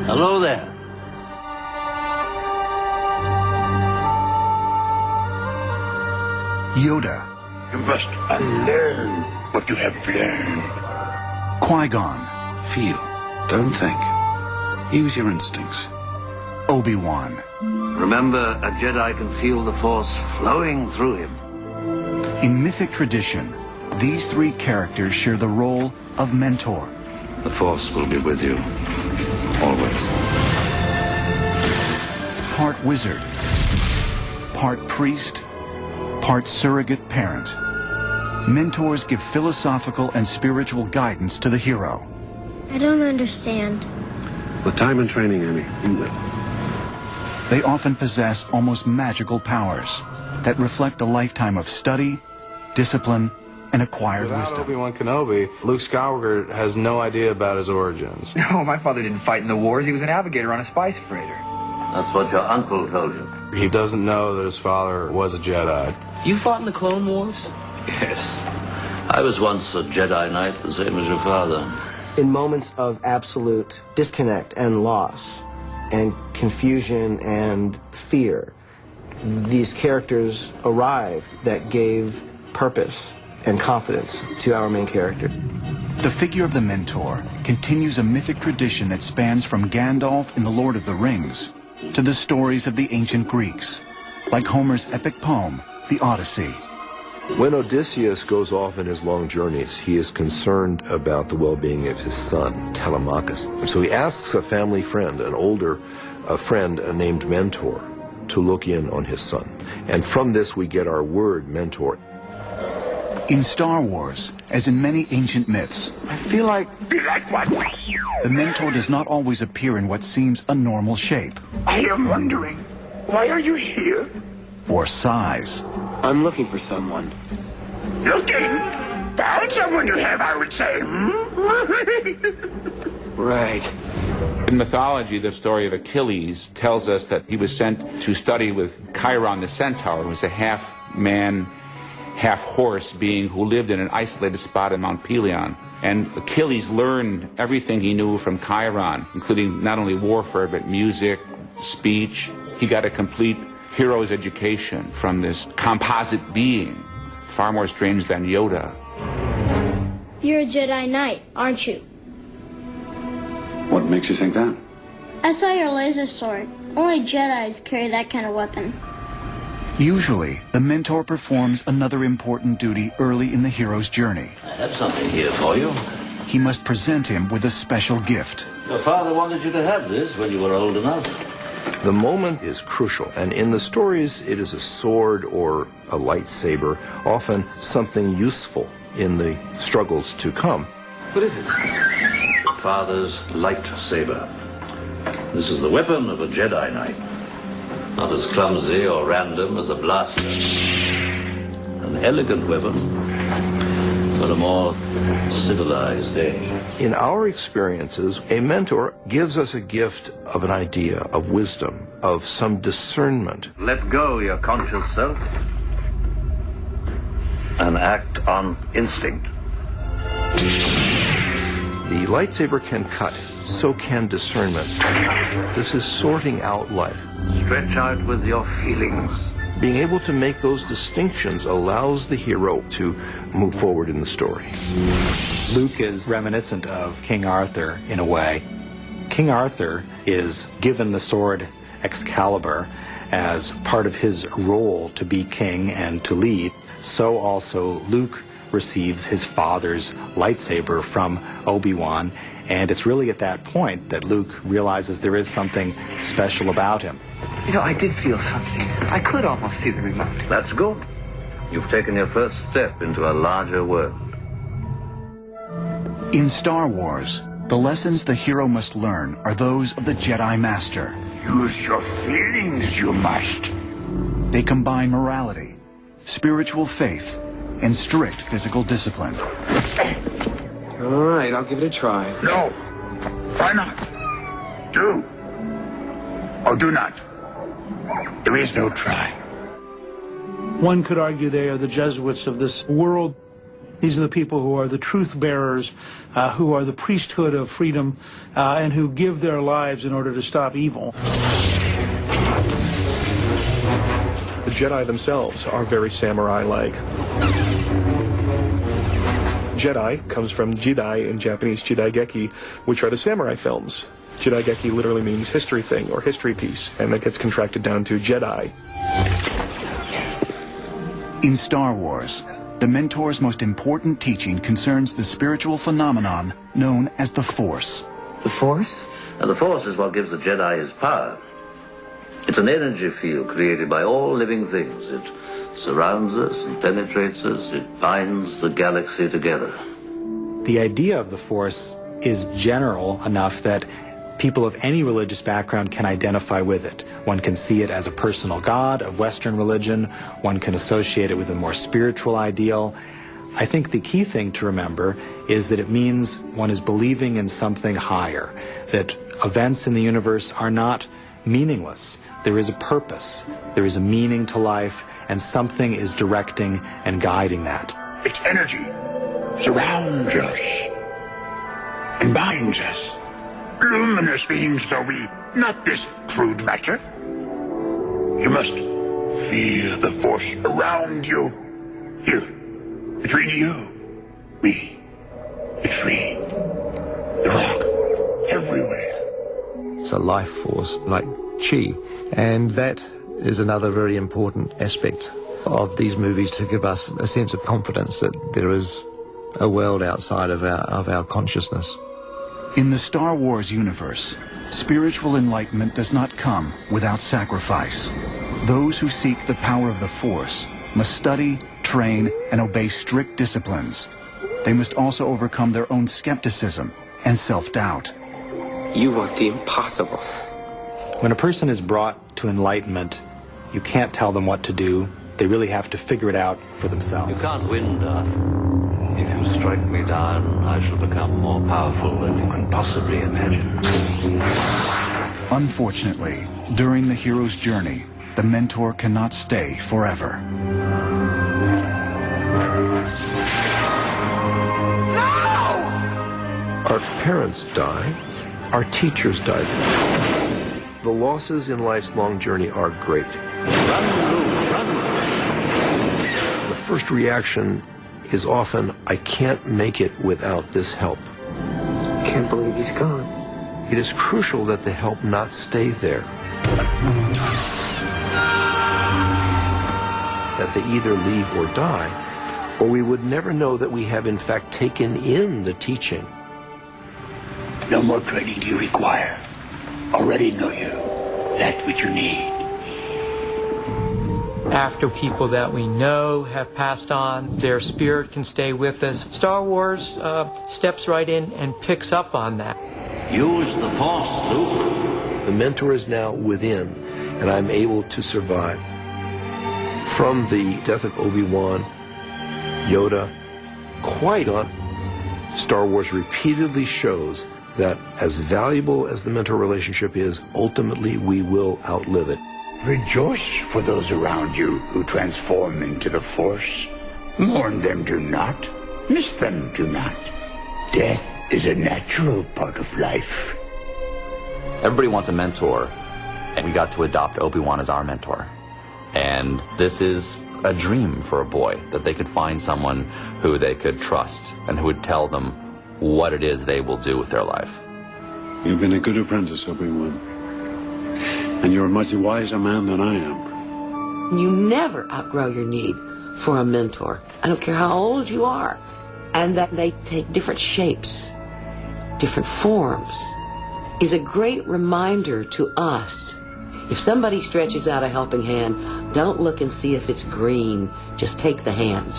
Hello there. Yoda. You must unlearn what you have learned. Qui-Gon. Feel. Don't think. Use your instincts. Obi-Wan. Remember, a Jedi can feel the Force flowing through him. In mythic tradition, these three characters share the role of mentor. The Force will be with you. Always. Part wizard, part priest, part surrogate parent. Mentors give philosophical and spiritual guidance to the hero. I don't understand. With time and training, Amy, you will. They often possess almost magical powers that reflect a lifetime of study, discipline, and acquired Without wisdom. Obi-Wan Kenobi, Luke Skywalker has no idea about his origins. No, my father didn't fight in the wars. He was a navigator on a spice freighter. That's what your uncle told you. He doesn't know that his father was a Jedi. You fought in the Clone Wars? Yes. I was once a Jedi Knight, the same as your father. In moments of absolute disconnect and loss and confusion and fear, these characters arrived that gave purpose and confidence to our main character. The figure of the mentor continues a mythic tradition that spans from Gandalf in The Lord of the Rings to the stories of the ancient Greeks, like Homer's epic poem, The Odyssey. When Odysseus goes off in his long journeys, he is concerned about the well-being of his son, Telemachus. And so he asks a family friend, a friend named Mentor, to look in on his son. And from this we get our word, mentor. In Star Wars, as in many ancient myths, I feel like what? the mentor does not always appear in what seems a normal shape I am wondering, why are you here? or size. I'm looking for someone. Looking? Found someone you have, I would say. Right. In mythology, the story of Achilles tells us that he was sent to study with Chiron the centaur, who was a half-man, half-horse being who lived in an isolated spot in Mount Pelion. And Achilles learned everything he knew from Chiron, including not only warfare, but music, speech. He got a complete hero's education from this composite being, far more strange than Yoda. You're a Jedi Knight, aren't you? What makes you think that? I saw your laser sword. Only Jedis carry that kind of weapon. Usually, the mentor performs another important duty early in the hero's journey. I have something here for you. He must present him with a special gift. Your father wanted you to have this when you were old enough. The moment is crucial, and in the stories it is a sword or a lightsaber, often something useful in the struggles to come. What is it? Your father's lightsaber. This is the weapon of a Jedi Knight. Not as clumsy or random as a blaster. An elegant weapon for a more civilized age. In our experiences, a mentor gives us a gift of an idea, of wisdom, of some discernment. Let go your conscious self and act on instinct. The lightsaber can cut, so can discernment. This is sorting out life. Stretch out with your feelings. Being able to make those distinctions allows the hero to move forward in the story. Luke is reminiscent of King Arthur in a way. King Arthur is given the sword Excalibur as part of his role to be king and to lead. So also Luke receives his father's lightsaber from Obi-Wan, and it's really at that point that Luke realizes there is something special about him. You know, I did feel something. I could almost see the remote. That's good. You've taken your first step into a larger world. In Star Wars, the lessons the hero must learn are those of the Jedi Master. Use your feelings, you must. They combine morality, spiritual faith, and strict physical discipline. All right, I'll give it a try. No. Why not? Do. Or do not. There is no try. One could argue they are the Jesuits of this world. These are the people who are the truth bearers, who are the priesthood of freedom, and who give their lives in order to stop evil. The Jedi themselves are very samurai-like. Jedi comes from Jidai in Japanese, tjkg, which are the samurai films. Jidaigeki literally means history thing or history piece, and that gets contracted down to Jedi. In Star Wars, the Mentor's most important teaching concerns the spiritual phenomenon known as the Force. The Force? And the Force is what gives the Jedi his power. It's an energy field created by all living things. It surrounds us and penetrates us. It binds the galaxy together. The idea of the Force is general enough that people of any religious background can identify with it. One can see it as a personal god of Western religion. One can associate it with a more spiritual ideal. I think the key thing to remember is that it means one is believing in something higher, that events in the universe are not meaningless. There is a purpose, there is a meaning to life, and something is directing and guiding that. Its energy surrounds us and binds us. Luminous beings though we, not this crude matter. You must feel the Force around you. Here, between you, me, the tree, the rock, everywhere. It's a life force like chi, and that is another very important aspect of these movies, to give us a sense of confidence that there is a world outside of our consciousness. In the Star Wars universe, spiritual enlightenment does not come without sacrifice. Those who seek the power of the Force must study, train, and obey strict disciplines. They must also overcome their own skepticism and self-doubt. You want the impossible. When a person is brought to enlightenment, you can't tell them what to do. They really have to figure it out for themselves. You can't win, Darth. If you strike me down, I shall become more powerful than you can possibly imagine. Unfortunately, during the hero's journey, the Mentor cannot stay forever. Our parents die, our teachers die. The losses in life's long journey are great. Run, Luke, run! The first reaction is often, I can't make it without this help. Can't believe he's gone. It is crucial that the help not stay there. That they either leave or die, or we would never know that we have in fact taken in the teaching. No more training do you require. Already know you, that which you need. After people that we know have passed on, their spirit can stay with us. Star Wars steps right in and picks up on that. Use the Force, Luke. The Mentor is now within, and I'm able to survive. From the death of Obi-Wan, Yoda, Qui-Gon, Star Wars repeatedly shows that as valuable as the mentor relationship is, ultimately we will outlive it. Rejoice for those around you who transform into the Force. Mourn them, do not. Miss them, do not. Death is a natural part of life. Everybody wants a mentor, and we got to adopt Obi-Wan as our mentor. And this is a dream for a boy, that they could find someone who they could trust and who would tell them what it is they will do with their life. You've been a good apprentice, Obi-Wan. And you're a much wiser man than I am. You never outgrow your need for a mentor. I don't care how old you are. And that they take different shapes, different forms, is a great reminder to us. If somebody stretches out a helping hand, don't look and see if it's green. Just take the hand.